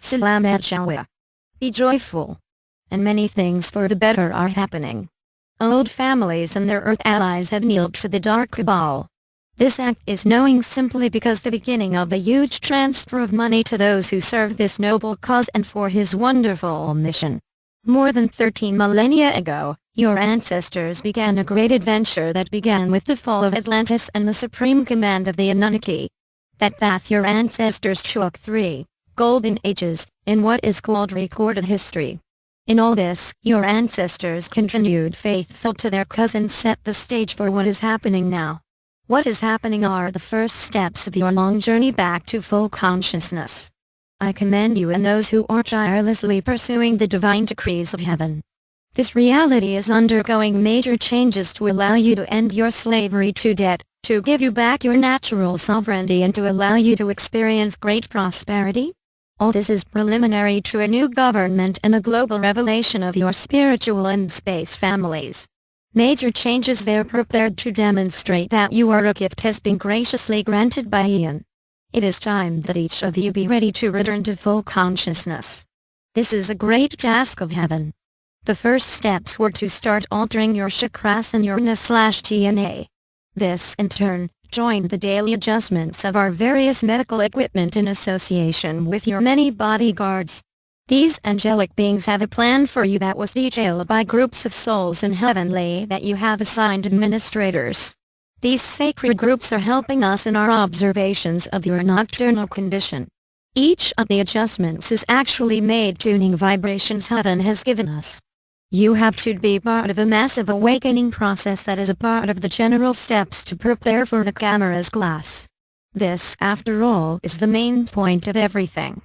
Salamat Shalwa. Be joyful. And many things for the better are happening. Old families and their earth allies have kneeled to the dark cabal. This act is knowing simply because the beginning of a huge transfer of money to those who serve this noble cause and for his wonderful mission. More than 13 millennia ago, your ancestors began a great adventure that began with the fall of Atlantis and the supreme command of the Anunnaki. That path your ancestors took 3 golden ages, in what is called recorded history. In all this, your ancestors continued faithful to their cousins set the stage for what is happening now. What is happening are the first steps of your long journey back to full consciousness. I commend you and those who are tirelessly pursuing the divine decrees of heaven. This reality is undergoing major changes to allow you to end your slavery to debt, to give you back your natural sovereignty and to allow you to experience great prosperity. All this is preliminary to a new government and a global revelation of your spiritual and space families. Major changes there prepared to demonstrate that your gift has been graciously granted by Ian. It is time that each of you be ready to return to full consciousness. This is a great task of heaven. The first steps were to start altering your chakras and your na/TNA. This, in turn, joined the daily adjustments of our various medical equipment in association with your many bodyguards. These angelic beings have a plan for you that was detailed by groups of souls in heavenly that you have assigned administrators. These sacred groups are helping us in our observations of your nocturnal condition. Each of the adjustments is actually made tuning vibrations heaven has given us. You have to be part of a massive awakening process that is a part of the general steps to prepare for the camera's glass. This, after all, is the main point of everything.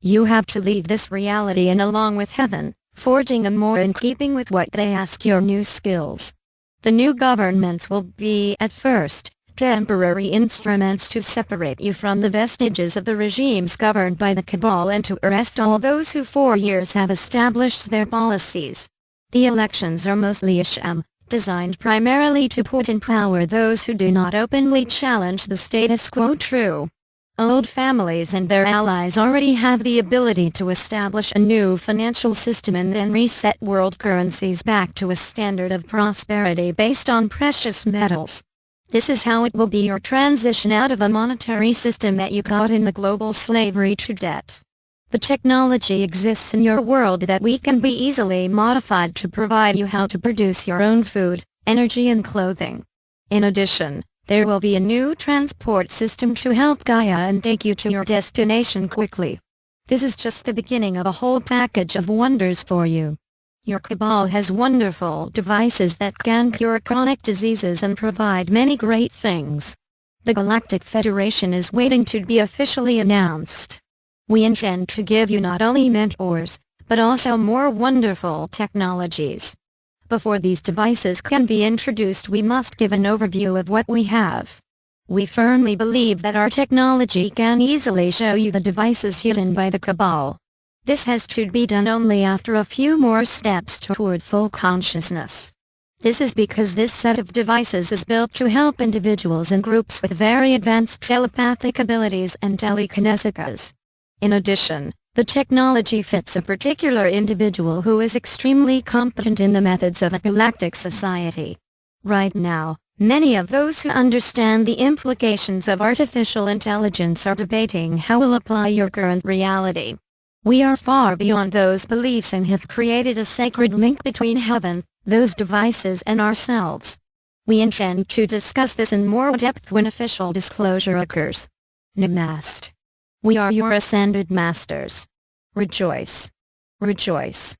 You have to leave this reality and along with heaven, forging a more in keeping with what they ask your new skills. The new governments will be, at first, temporary instruments to separate you from the vestiges of the regimes governed by the cabal and to arrest all those who for years have established their policies. The elections are mostly a sham, designed primarily to put in power those who do not openly challenge the status quo. True. Old families and their allies already have the ability to establish a new financial system and then reset world currencies back to a standard of prosperity based on precious metals. This is how it will be your transition out of a monetary system that you got in the global slavery to debt. The technology exists in your world that we can be easily modified to provide you how to produce your own food, energy and clothing. In addition, there will be a new transport system to help Gaia and take you to your destination quickly. This is just the beginning of a whole package of wonders for you. Your cabal has wonderful devices that can cure chronic diseases and provide many great things. The Galactic Federation is waiting to be officially announced. We intend to give you not only mentors, but also more wonderful technologies. Before these devices can be introduced, we must give an overview of what we have. We firmly believe that our technology can easily show you the devices hidden by the cabal. This has to be done only after a few more steps toward full consciousness. This is because this set of devices is built to help individuals and groups with very advanced telepathic abilities and telekinesicas. In addition, the technology fits a particular individual who is extremely competent in the methods of a galactic society. Right now, many of those who understand the implications of artificial intelligence are debating how we'll apply your current reality. We are far beyond those beliefs and have created a sacred link between heaven, those devices and ourselves. We intend to discuss this in more depth when official disclosure occurs. Namaste. We are your ascended masters. Rejoice. Rejoice.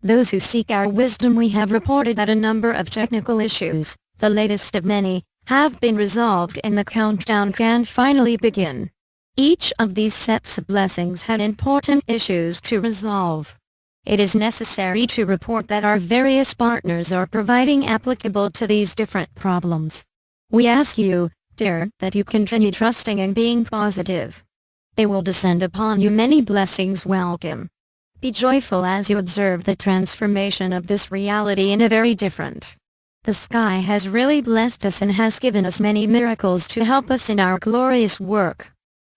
Those who seek our wisdom, we have reported that a number of technical issues, the latest of many, have been resolved and the countdown can finally begin. Each of these sets of blessings had important issues to resolve. It is necessary to report that our various partners are providing applicable to these different problems. We ask you, dear, that you continue trusting and being positive. They will descend upon you many blessings. Welcome. Be joyful as you observe the transformation of this reality in a very different. The sky has really blessed us and has given us many miracles to help us in our glorious work.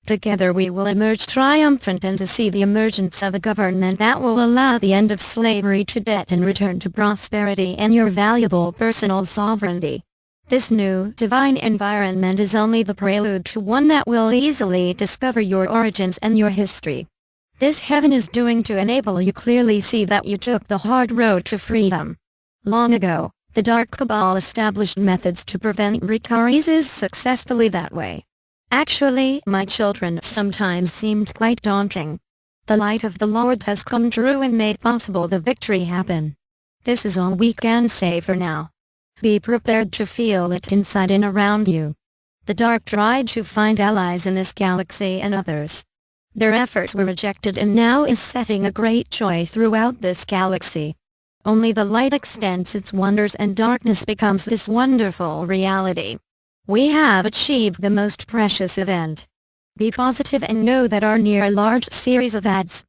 Together we will emerge triumphant and to see the emergence of a government that will allow the end of slavery to debt and return to prosperity and your valuable personal sovereignty. This new divine environment is only the prelude to one that will easily discover your origins and your history. This heaven is doing to enable you clearly see that you took the hard road to freedom. Long ago, the Dark Cabal established methods to prevent recurrences successfully that way. Actually, my children, sometimes seemed quite daunting. The light of the Lord has come true and made possible the victory happen. This is all we can say for now. Be prepared to feel it inside and around you. The Dark tried to find allies in this galaxy and others. Their efforts were rejected and now is setting a great joy throughout this galaxy. Only the light extends its wonders and darkness becomes this wonderful reality. We have achieved the most precious event. Be positive and know that our near large series of ads.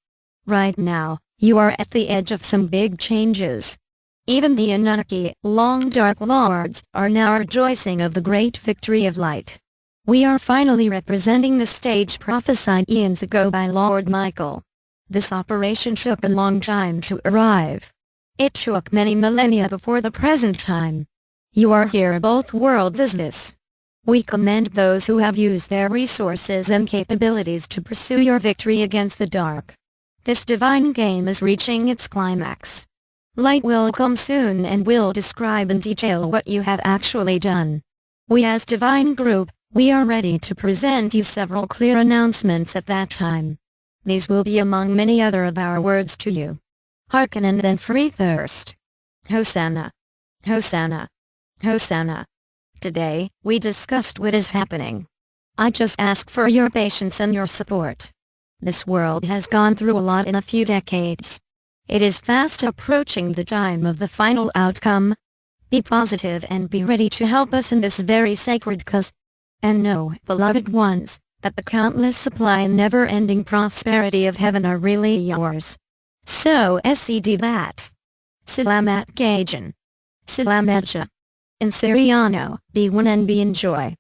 Right now, you are at the edge of some big changes. Even the Anunnaki, long dark lords, are now rejoicing of the great victory of light. We are finally representing the stage prophesied eons ago by Lord Michael. This operation took a long time to arrive. It took many millennia before the present time. You are here both worlds as this. We commend those who have used their resources and capabilities to pursue your victory against the dark. This divine game is reaching its climax. Light will come soon and will describe in detail what you have actually done. We as Divine Group, we are ready to present you several clear announcements at that time. These will be among many other of our words to you. Hearken and then free thirst. Hosanna. Hosanna. Hosanna. Today, we discussed what is happening. I just ask for your patience and your support. This world has gone through a lot in a few decades. It is fast approaching the time of the final outcome. Be positive and be ready to help us in this very sacred cause. And know, beloved ones, that the countless supply and never-ending prosperity of heaven are really yours. So SED that. Salamat Gajan. Salamadja. In Siriano, be one and be enjoy.